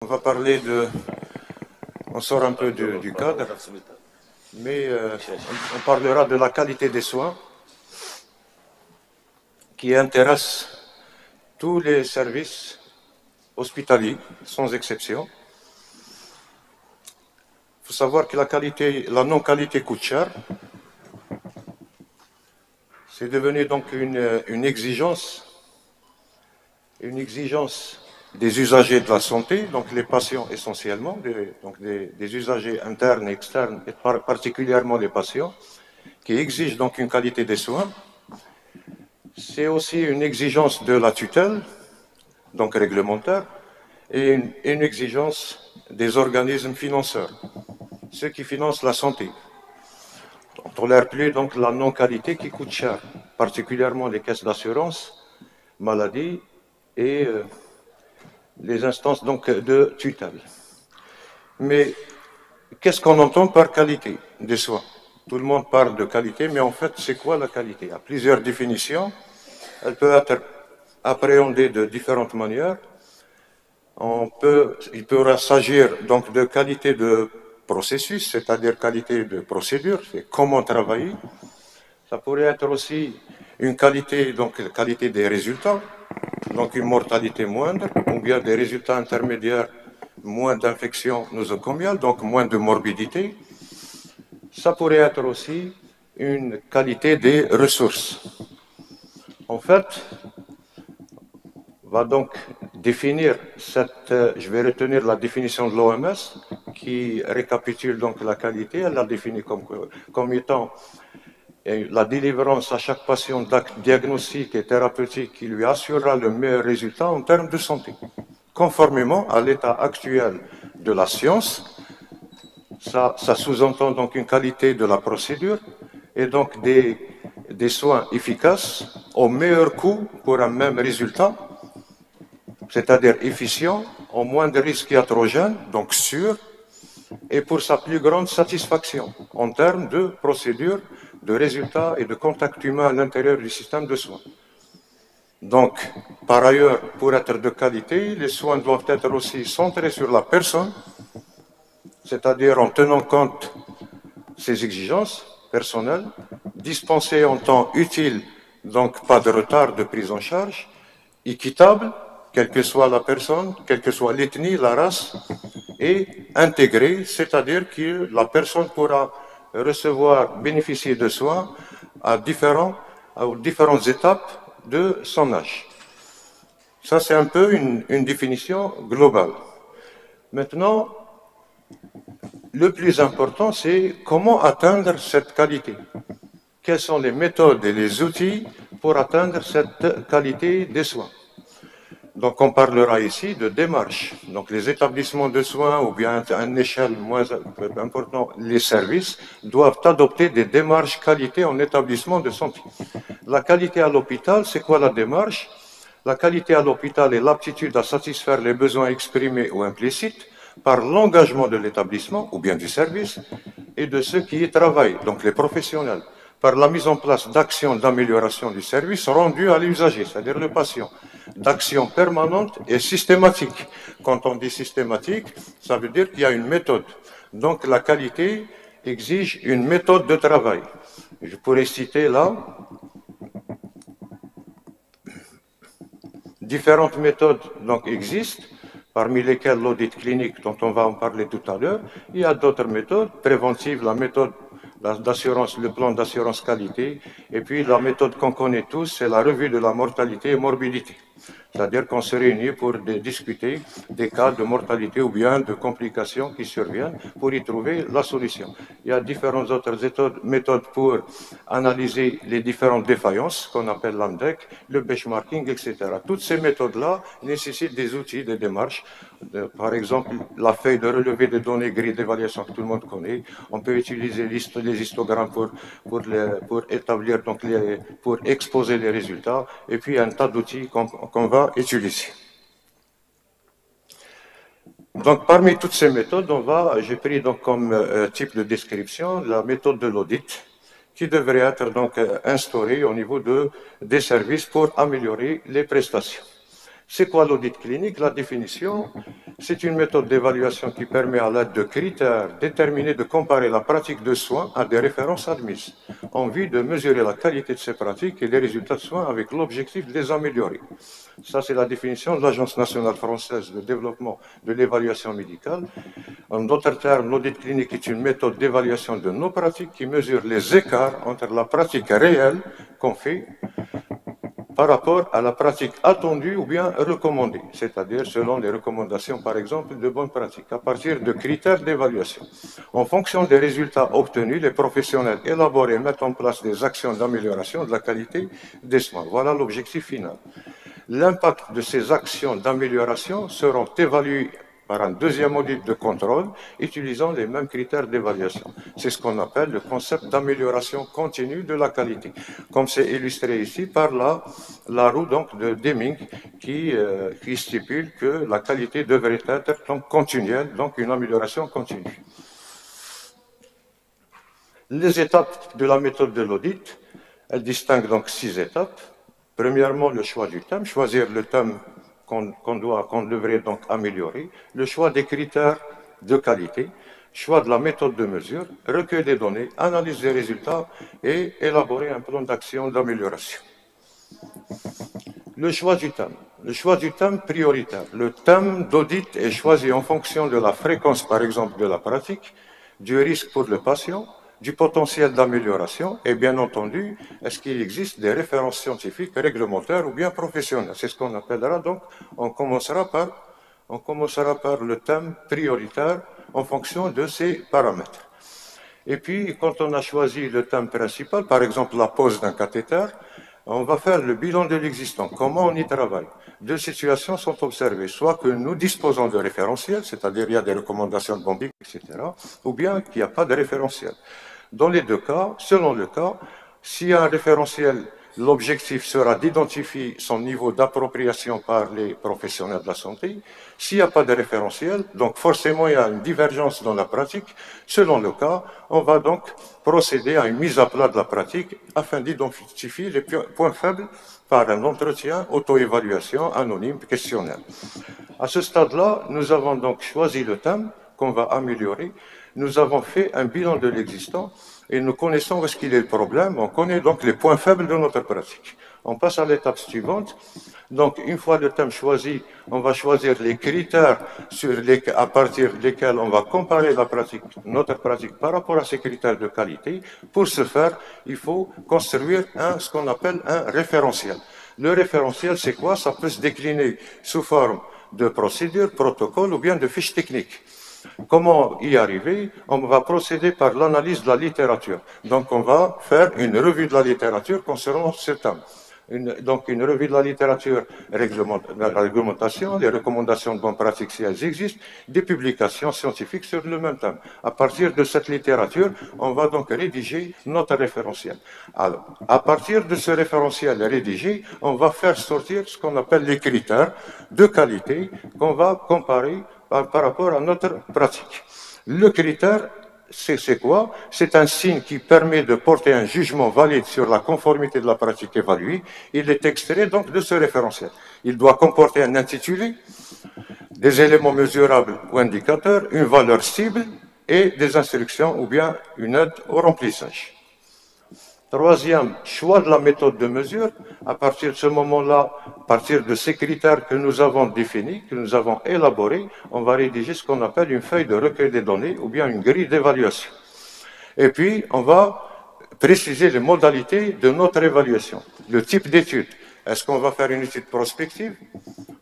On va parler on sort un peu du cadre, mais on parlera de la qualité des soins qui intéresse tous les services hospitaliers, sans exception. Il faut savoir que la non-qualité coûte cher. C'est devenu donc une exigence des usagers de la santé, donc les patients essentiellement, des usagers internes et externes, et particulièrement les patients, qui exigent donc une qualité des soins. C'est aussi une exigence de la tutelle, donc réglementaire, et une exigence des organismes financeurs, ceux qui financent la santé. On ne tolère plus donc la non-qualité qui coûte cher, particulièrement les caisses d'assurance, maladie et les instances donc de tutelle. Mais qu'est-ce qu'on entend par qualité des soins? Tout le monde parle de qualité, mais en fait, c'est quoi la qualité? Il y a plusieurs définitions. Elle peut être appréhendée de différentes manières. Il pourra s'agir donc de qualité de processus, c'est-à-dire qualité de procédure, c'est comment travailler. Ça pourrait être aussi une qualité, donc qualité des résultats, donc une mortalité moindre, ou bien des résultats intermédiaires, moins d'infections nosocomiales, donc moins de morbidité. Ça pourrait être aussi une qualité des ressources. En fait, va donc définir je vais retenir la définition de l'OMS qui récapitule donc la qualité. Elle l'a définie comme étant la délivrance à chaque patient d'actes diagnostiques et thérapeutiques qui lui assurera le meilleur résultat en termes de santé, conformément à l'état actuel de la science. Ça sous-entend donc une qualité de la procédure et donc des soins efficaces au meilleur coût pour un même résultat, c'est-à-dire efficient, au moins de risques iatrogènes, donc sûr, et pour sa plus grande satisfaction en termes de procédure, de résultats et de contact humain à l'intérieur du système de soins. Donc, par ailleurs, pour être de qualité, les soins doivent être aussi centrés sur la personne, c'est-à-dire en tenant compte de ses exigences personnelles, dispensés en temps utile, donc pas de retard de prise en charge, équitable, quelle que soit la personne, quelle que soit l'ethnie, la race, et intégré, c'est-à-dire que la personne pourra recevoir, bénéficier de soins à différentes étapes de son âge. Ça, c'est un peu une définition globale. Maintenant, le plus important, c'est comment atteindre cette qualité. Quelles sont les méthodes et les outils pour atteindre cette qualité des soins? Donc, on parlera ici de démarche. Donc, les établissements de soins ou bien à une échelle moins importante, les services doivent adopter des démarches qualité en établissement de santé. La qualité à l'hôpital, c'est quoi la démarche? La qualité à l'hôpital est l'aptitude à satisfaire les besoins exprimés ou implicites par l'engagement de l'établissement ou bien du service et de ceux qui y travaillent, donc les professionnels, par la mise en place d'actions d'amélioration du service rendu à l'usager, c'est-à-dire le patient, d'actions permanentes et systématiques. Quand on dit systématique, ça veut dire qu'il y a une méthode. Donc la qualité exige une méthode de travail. Je pourrais citer là différentes méthodes donc, existent, parmi lesquelles l'audit clinique dont on va en parler tout à l'heure. Il y a d'autres méthodes préventives, la méthode d'assurance, le plan d'assurance qualité, et puis la méthode qu'on connaît tous, c'est la revue de la mortalité et morbidité. C'est-à-dire qu'on se réunit pour discuter des cas de mortalité ou bien de complications qui surviennent pour y trouver la solution. Il y a différentes autres méthodes pour analyser les différentes défaillances qu'on appelle l'AMDEC, le benchmarking, etc. Toutes ces méthodes-là nécessitent des outils, des démarches. Par exemple, la feuille de relevé des données grille d'évaluation que tout le monde connaît. On peut utiliser les histogrammes pour établir, donc pour exposer les résultats, et puis un tas d'outils qu'on va utiliser. Donc, parmi toutes ces méthodes, j'ai pris donc comme type de description la méthode de l'audit, qui devrait être donc instaurée au niveau des services pour améliorer les prestations. C'est quoi l'audit clinique? La définition, c'est une méthode d'évaluation qui permet à l'aide de critères déterminés de comparer la pratique de soins à des références admises, en vue de mesurer la qualité de ces pratiques et des résultats de soins avec l'objectif de les améliorer. Ça, c'est la définition de l'Agence nationale française de développement de l'évaluation médicale. En d'autres termes, l'audit clinique est une méthode d'évaluation de nos pratiques qui mesure les écarts entre la pratique réelle qu'on fait par rapport à la pratique attendue ou bien recommandée, c'est-à-dire selon les recommandations, par exemple, de bonnes pratiques, à partir de critères d'évaluation. En fonction des résultats obtenus, les professionnels élaborent et mettent en place des actions d'amélioration de la qualité des soins. Voilà l'objectif final. L'impact de ces actions d'amélioration seront évaluées par un deuxième audit de contrôle utilisant les mêmes critères d'évaluation. C'est ce qu'on appelle le concept d'amélioration continue de la qualité, comme c'est illustré ici par la roue donc, de Deming qui stipule que la qualité devrait être donc, continuelle, donc une amélioration continue. Les étapes de la méthode de l'audit, elles distinguent donc 6 étapes. Premièrement, le choix du thème, choisir le thème qu'on devrait donc améliorer, le choix des critères de qualité, choix de la méthode de mesure, recueil des données, analyse des résultats et élaborer un plan d'action d'amélioration. Le choix du thème. Le choix du thème prioritaire. Le thème d'audit est choisi en fonction de la fréquence, par exemple, de la pratique, du risque pour le patient, du potentiel d'amélioration et bien entendu, est-ce qu'il existe des références scientifiques, réglementaires ou bien professionnelles. C'est ce qu'on appellera donc, on commencera par le thème prioritaire en fonction de ces paramètres. Et puis, quand on a choisi le thème principal, par exemple la pose d'un cathéter, on va faire le bilan de l'existant, comment on y travaille. Deux situations sont observées, soit que nous disposons de référentiels, c'est-à-dire il y a des recommandations de bombing, etc., ou bien qu'il n'y a pas de référentiel. Dans les deux cas, selon le cas, s'il y a un référentiel, l'objectif sera d'identifier son niveau d'appropriation par les professionnels de la santé. S'il n'y a pas de référentiel, donc forcément il y a une divergence dans la pratique. Selon le cas, on va donc procéder à une mise à plat de la pratique afin d'identifier les points faibles par un entretien, auto-évaluation, anonyme, questionnaire. À ce stade-là, nous avons donc choisi le thème qu'on va améliorer. Nous avons fait un bilan de l'existant et nous connaissons où est-ce qu'il est le problème. On connaît donc les points faibles de notre pratique. On passe à l'étape suivante. Donc, une fois le thème choisi, on va choisir les critères à partir desquels on va comparer notre pratique par rapport à ces critères de qualité. Pour ce faire, il faut construire ce qu'on appelle un référentiel. Le référentiel, c'est quoi? Ça peut se décliner sous forme de procédure, protocole ou bien de fiche technique. Comment y arriver? On va procéder par l'analyse de la littérature. Donc, on va faire une revue de la littérature concernant ce thème. Donc, une revue de la littérature, la réglementation, les recommandations de bonnes pratiques si elles existent, des publications scientifiques sur le même thème. À partir de cette littérature, on va donc rédiger notre référentiel. Alors, à partir de ce référentiel rédigé, on va faire sortir ce qu'on appelle les critères de qualité qu'on va comparer par rapport à notre pratique. Le critère, c'est quoi? C'est un signe qui permet de porter un jugement valide sur la conformité de la pratique évaluée. Il est extrait donc de ce référentiel. Il doit comporter un intitulé, des éléments mesurables ou indicateurs, une valeur cible et des instructions ou bien une aide au remplissage. Troisième, choix de la méthode de mesure. À partir de ce moment-là, à partir de ces critères que nous avons définis, que nous avons élaborés, on va rédiger ce qu'on appelle une feuille de recueil des données ou bien une grille d'évaluation. Et puis, on va préciser les modalités de notre évaluation. Le type d'étude. Est-ce qu'on va faire une étude prospective?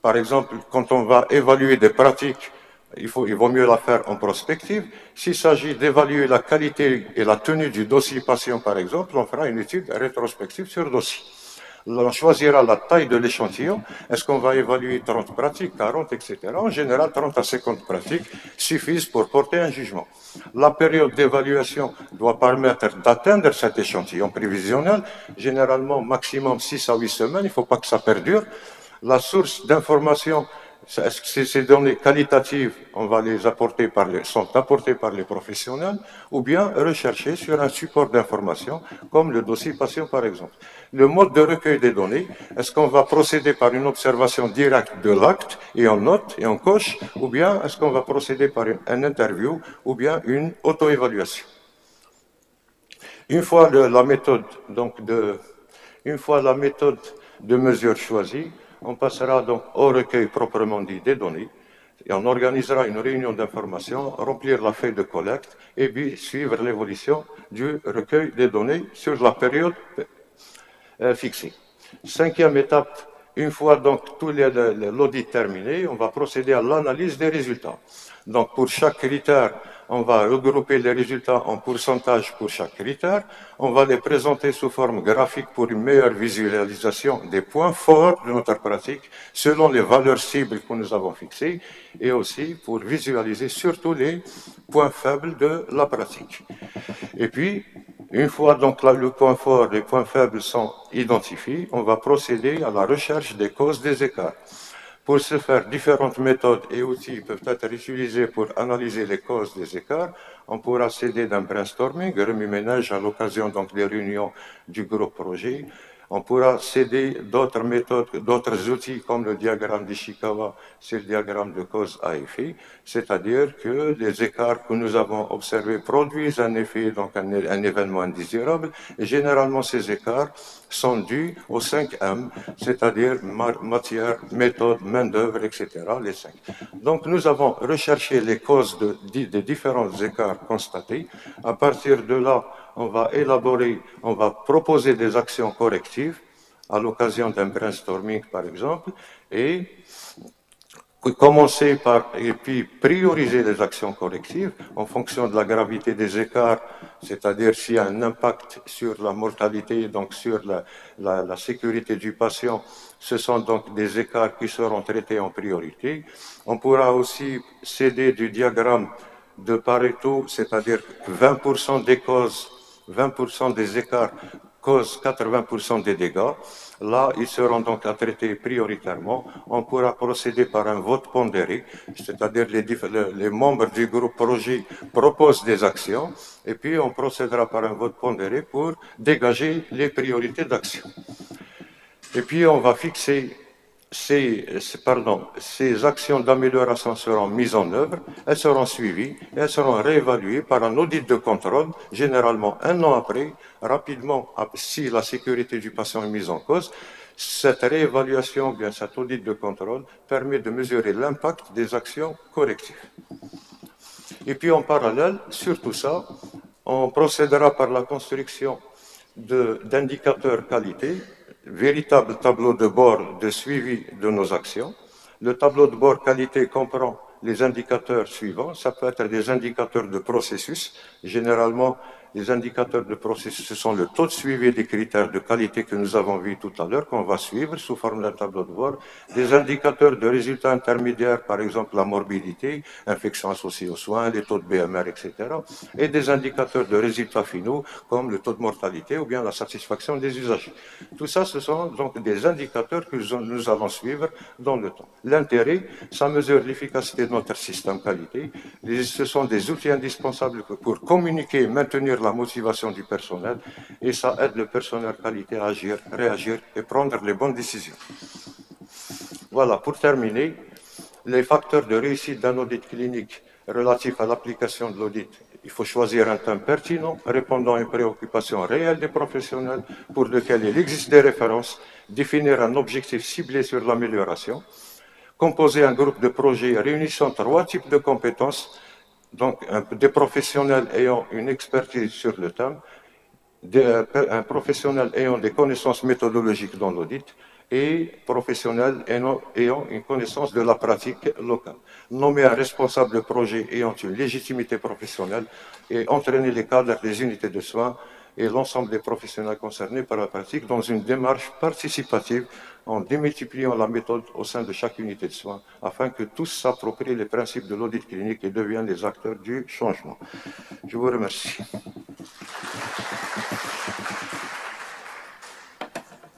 Par exemple, quand on va évaluer des pratiques, il vaut mieux la faire en prospective. S'il s'agit d'évaluer la qualité et la tenue du dossier patient, par exemple, on fera une étude rétrospective sur dossier. On choisira la taille de l'échantillon. Est-ce qu'on va évaluer 30 pratiques, 40, etc. En général, 30 à 50 pratiques suffisent pour porter un jugement. La période d'évaluation doit permettre d'atteindre cet échantillon prévisionnel, généralement maximum 6 à 8 semaines. Il ne faut pas que ça perdure. La source d'information est-ce que ces données qualitatives, on va les apporter sont apportées par les professionnels ou bien recherchées sur un support d'information comme le dossier patient par exemple. Le mode de recueil des données, est-ce qu'on va procéder par une observation directe de l'acte et on note et on coche ou bien est-ce qu'on va procéder par une interview ou bien une auto-évaluation. Une fois la méthode de mesure choisie, on passera donc au recueil proprement dit des données et on organisera une réunion d'information, remplir la feuille de collecte et puis suivre l'évolution du recueil des données sur la période fixée. Cinquième étape, une fois donc tout l'audit terminé, on va procéder à l'analyse des résultats. Donc pour chaque critère, on va regrouper les résultats en pourcentage pour chaque critère. On va les présenter sous forme graphique pour une meilleure visualisation des points forts de notre pratique selon les valeurs cibles que nous avons fixées et aussi pour visualiser surtout les points faibles de la pratique. Et puis, une fois donc là, le point fort et les points faibles sont identifiés, on va procéder à la recherche des causes des écarts. Pour ce faire, différentes méthodes et outils peuvent être utilisés pour analyser les causes des écarts. On pourra s'aider d'un brainstorming, remue-ménage à l'occasion donc des réunions du groupe projet. On pourra s'aider d'autres méthodes, d'autres outils comme le diagramme d'Ishikawa, c'est le diagramme de cause à effet, c'est-à-dire que les écarts que nous avons observés produisent un effet, donc un événement indésirable, et généralement ces écarts sont dus aux 5 M, c'est-à-dire matière, méthode, main-d'œuvre, etc., les 5. Donc nous avons recherché les causes des différents écarts constatés. À partir de là, on va proposer des actions correctives à l'occasion d'un brainstorming, par exemple, et commencer par, et puis prioriser les actions correctives en fonction de la gravité des écarts, c'est-à-dire s'il y a un impact sur la mortalité, donc sur la sécurité du patient, ce sont donc des écarts qui seront traités en priorité. On pourra aussi s'aider du diagramme de Pareto, c'est-à-dire que 20% des causes, 20% des écarts causent 80% des dégâts. Là, ils seront donc à traiter prioritairement. On pourra procéder par un vote pondéré, c'est-à-dire les membres du groupe projet proposent des actions, et puis on procédera par un vote pondéré pour dégager les priorités d'action. Et puis on va fixer ces actions d'amélioration seront mises en œuvre, elles seront suivies et elles seront réévaluées par un audit de contrôle, généralement un an après, rapidement, si la sécurité du patient est mise en cause. Cette réévaluation, bien cet audit de contrôle, permet de mesurer l'impact des actions correctives. Et puis en parallèle, sur tout ça, on procédera par la construction d'indicateurs qualité, véritable tableau de bord de suivi de nos actions. Le tableau de bord qualité comprend les indicateurs suivants. Ça peut être des indicateurs de processus. Généralement, les indicateurs de processus, ce sont le taux de suivi des critères de qualité que nous avons vus tout à l'heure, qu'on va suivre sous forme d'un tableau de bord. Des indicateurs de résultats intermédiaires, par exemple la morbidité, infection associée aux soins, les taux de BMR, etc. Et des indicateurs de résultats finaux, comme le taux de mortalité ou bien la satisfaction des usagers. Tout ça, ce sont donc des indicateurs que nous allons suivre dans le temps. L'intérêt, ça mesure l'efficacité de notre système qualité. Ce sont des outils indispensables pour communiquer et maintenir la motivation du personnel et ça aide le personnel qualité à agir, réagir et prendre les bonnes décisions. Voilà, pour terminer, les facteurs de réussite d'un audit clinique relatif à l'application de l'audit. Il faut choisir un thème pertinent, répondant à une préoccupation réelle des professionnels pour lequel il existe des références, définir un objectif ciblé sur l'amélioration, composer un groupe de projets réunissant 3 types de compétences, donc des professionnels ayant une expertise sur le thème, un professionnel ayant des connaissances méthodologiques dans l'audit et professionnels ayant une connaissance de la pratique locale. Nommer un responsable de projet ayant une légitimité professionnelle et entraîner les cadres des unités de soins et l'ensemble des professionnels concernés par la pratique dans une démarche participative en démultipliant la méthode au sein de chaque unité de soins afin que tous s'approprient les principes de l'audit clinique et deviennent les acteurs du changement. Je vous remercie.